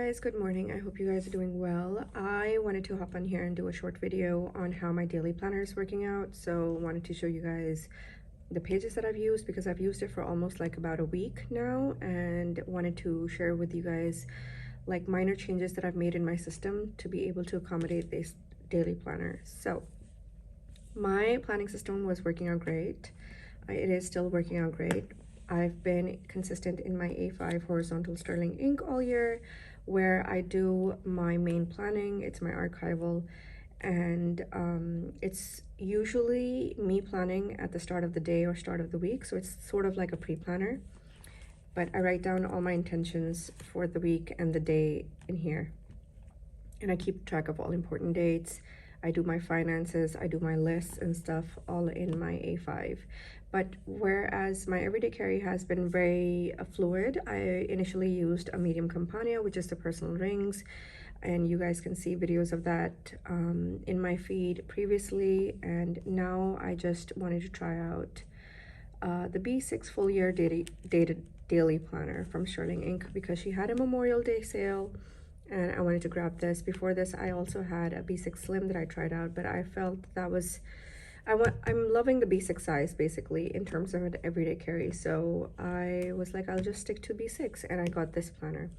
guys, good morning. I hope you guys are doing well. I wanted to hop on here and do a short video on how my daily planner is working out. So wanted to show you guys the pages that I've used because I've used it for almost like about a week now, and wanted to share with you guys like minor changes that I've made in my system to be able to accommodate this daily planner. So my planning system was working out great. It is still working out great. I've been consistent in my A5 horizontal Sterlingink all year, where I do my main planning. It's my archival, and it's usually me planning at the start of the day or start of the week, so it's sort of like a pre-planner, but I write down all my intentions for the week and the day in here, and I keep track of all important dates. I do my finances, I do my lists and stuff all in my A5. But whereas my everyday carry has been very fluid, I initially used a medium Campania, which is the personal rings, and you guys can see videos of that in my feed previously. And now I just wanted to try out the B6 full year daily planner from Sterlingink because she had a Memorial Day sale, and I wanted to grab this. Before this, I also had a B6 Slim that I tried out, but I felt that was, I'm loving the B6 size basically in terms of an everyday carry. So I was like, I'll just stick to B6, and I got this planner.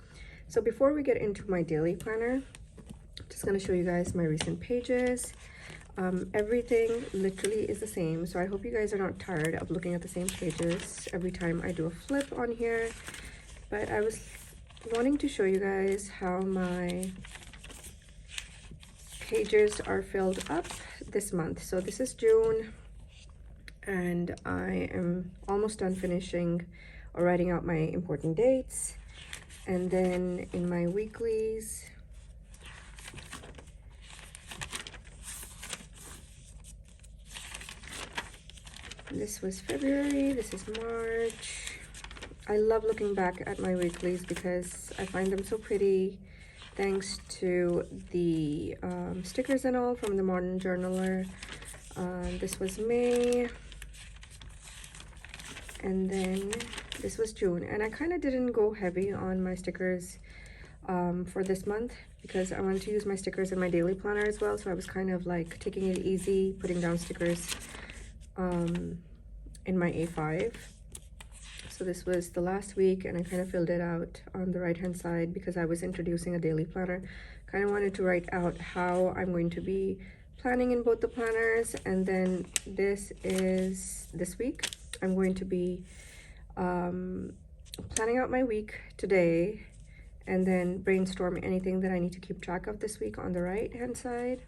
So before we get into my daily planner, I'm just gonna show you guys my recent pages. Everything literally is the same. So I hope you guys are not tired of looking at the same pages every time I do a flip on here. But I was wanting to show you guys how my pages are filled up this month. So this is June, and I am almost done finishing or writing out my important dates. And then in my weeklies, this was February, this is March. I love looking back at my weeklies because I find them so pretty, thanks to the stickers and all from the Modern Journaler. This was May, and then this was June. And I kind of didn't go heavy on my stickers for this month because I wanted to use my stickers in my daily planner as well. So I was kind of like taking it easy, putting down stickers in my A5. So this was the last week, and I kind of filled it out on the right hand side because I was introducing a daily planner. Kind of wanted to write out how I'm going to be planning in both the planners. And then this is this week. I'm going to be planning out my week today, and then brainstorm anything that I need to keep track of this week on the right hand side.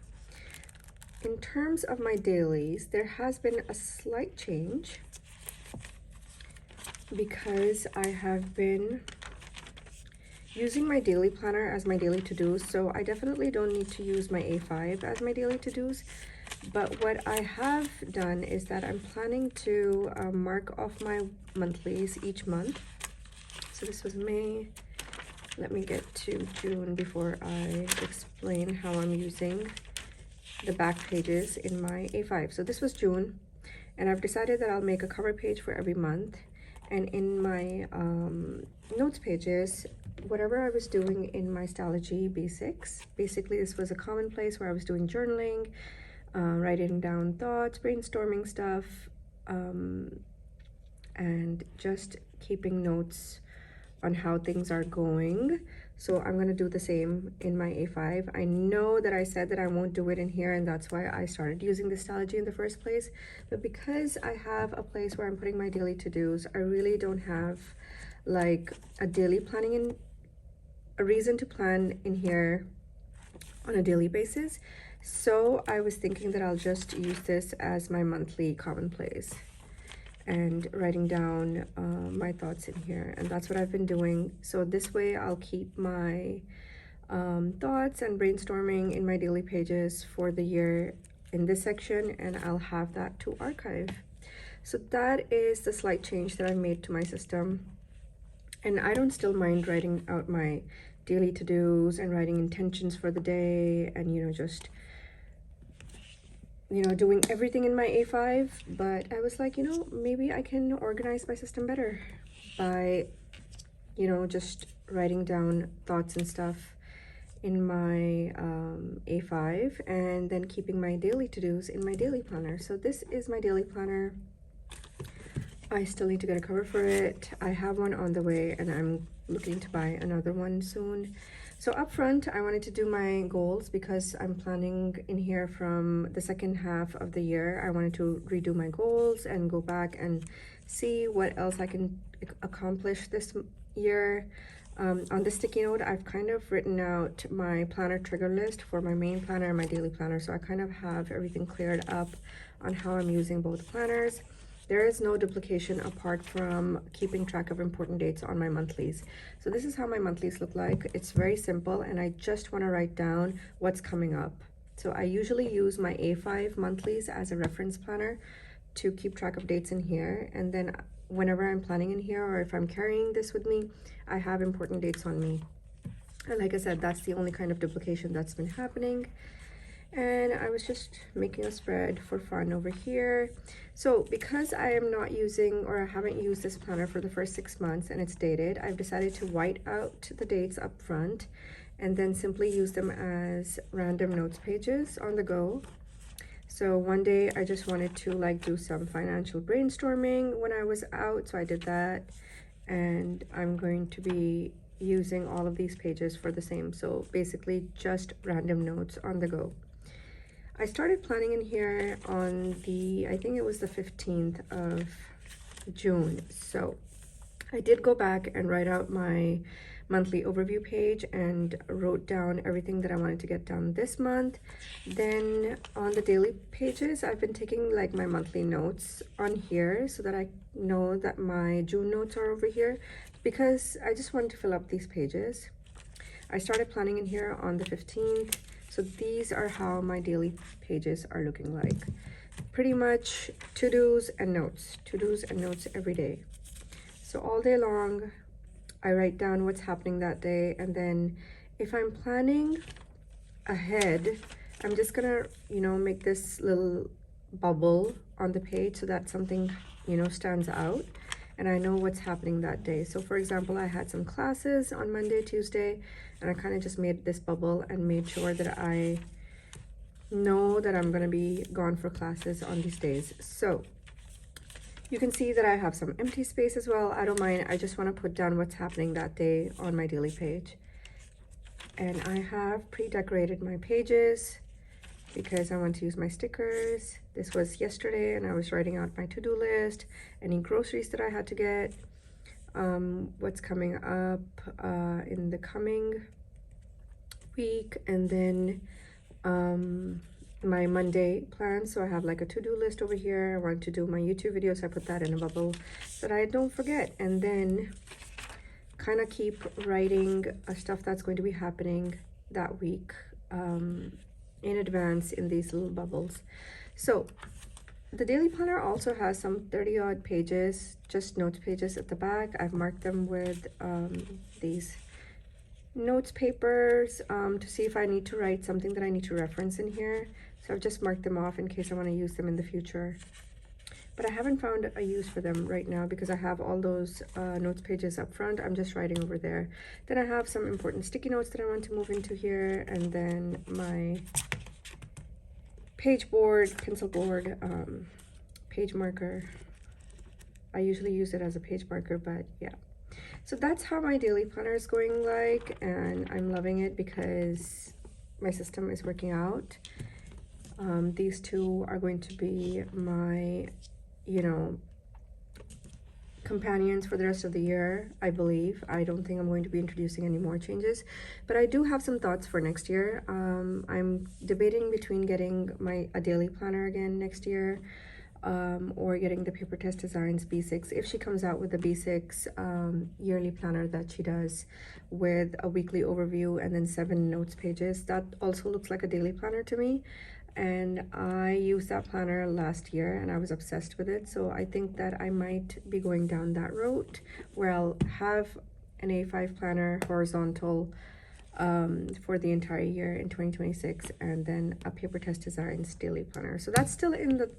In terms of my dailies, there has been a slight change because I have been using my daily planner as my daily to-dos. So I definitely don't need to use my A5 as my daily to-dos. But what I have done is that I'm planning to mark off my monthlies each month. So this was May. Let me get to June before I explain how I'm using the back pages in my A5. So this was June, and I've decided that I'll make a cover page for every month. And in my notes pages, whatever I was doing in my Stylogy B6, basically this was a common place where I was doing journaling, writing down thoughts, brainstorming stuff, and just keeping notes on how things are going. So I'm gonna do the same in my A5. I know that I said that I won't do it in here, and that's why I started using the Stylogy in the first place. But because I have a place where I'm putting my daily to-dos, I really don't have like a daily planning in a reason to plan in here on a daily basis. So I was thinking that I'll just use this as my monthly commonplace and writing down my thoughts in here, and that's what I've been doing. So this way I'll keep my thoughts and brainstorming in my daily pages for the year in this section, and I'll have that to archive. So that is the slight change that I made to my system. And I don't still mind writing out my daily to-dos and writing intentions for the day, and just doing everything in my A5, but I was like, maybe I can organize my system better by you know, just writing down thoughts and stuff in my A5, and then keeping my daily to-dos in my daily planner. So this is my daily planner. I still need to get a cover for it. I have one on the way, and I'm looking to buy another one soon. So up front, I wanted to do my goals because I'm planning in here from the second half of the year. I wanted to redo my goals and go back and see what else I can accomplish this year. On the sticky note, I've kind of written out my planner trigger list for my main planner and my daily planner. So I kind of have everything cleared up on how I'm using both planners. There is no duplication apart from keeping track of important dates on my monthlies. So this is how my monthlies look like. It's very simple, and I just want to write down what's coming up. So I usually use my A5 monthlies as a reference planner to keep track of dates in here. And then whenever I'm planning in here, or if I'm carrying this with me, I have important dates on me. And like I said, that's the only kind of duplication that's been happening. And I was just making a spread for fun over here. So because I am not using, or I haven't used this planner for the first 6 months and it's dated, I've decided to white out the dates up front and then simply use them as random notes pages on the go. So one day I just wanted to like do some financial brainstorming when I was out, so I did that, and I'm going to be using all of these pages for the same. So basically just random notes on the go. I started planning in here on the, I think it was the 15th of June. So I did go back and write out my monthly overview page and wrote down everything that I wanted to get done this month. Then on the daily pages, I've been taking like my monthly notes on here so that I know that my June notes are over here, because I just wanted to fill up these pages. I started planning in here on the 15th. So these are how my daily pages are looking like. Pretty much to-dos and notes every day. So all day long, I write down what's happening that day. And then if I'm planning ahead, I'm just gonna, you know, make this little bubble on the page so that something, you know, stands out and I know what's happening that day. So for example, I had some classes on Monday, Tuesday, and I kind of just made this bubble and made sure that I know that I'm going to be gone for classes on these days. So you can see that I have some empty space as well. I don't mind. I just want to put down what's happening that day on my daily page. And I have pre-decorated my pages because I want to use my stickers. This was yesterday, and I was writing out my to-do list, any groceries that I had to get, what's coming up in the coming week, and then my Monday plans. So I have like a to-do list over here. I want to do my YouTube videos. I put that in a bubble so that I don't forget, and then kind of keep writing stuff that's going to be happening that week in advance in these little bubbles. So the daily planner also has some 30-odd pages, just notes pages at the back. I've marked them with these notes papers to see if I need to write something that I need to reference in here. So I've just marked them off in case I want to use them in the future. But I haven't found a use for them right now because I have all those notes pages up front. I'm just writing over there. Then I have some important sticky notes that I want to move into here, and then my page board, pencil board, page marker. I usually use it as a page marker, but yeah. So that's how my daily planner is going like, and I'm loving it because my system is working out. These two are going to be my, you know, companions for the rest of the year, I believe. I don't think I'm going to be introducing any more changes, but I do have some thoughts for next year. I'm debating between getting a daily planner again next year, or getting the Paper Test Designs B6 if she comes out with the B6 yearly planner that she does with a weekly overview and then 7 notes pages. That also looks like a daily planner to me, and I used that planner last year and I was obsessed with it. So I think that I might be going down that route where I'll have an A5 planner horizontal for the entire year in 2026, and then a Paper Test Designs daily planner. So that's still in the,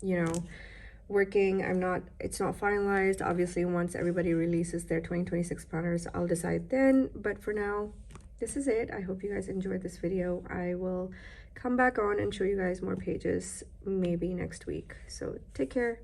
you know, working. It's not finalized. Obviously, once everybody releases their 2026 planners, I'll decide then. But for now, this is it. I hope you guys enjoyed this video. I will come back on and show you guys more pages maybe next week. So take care.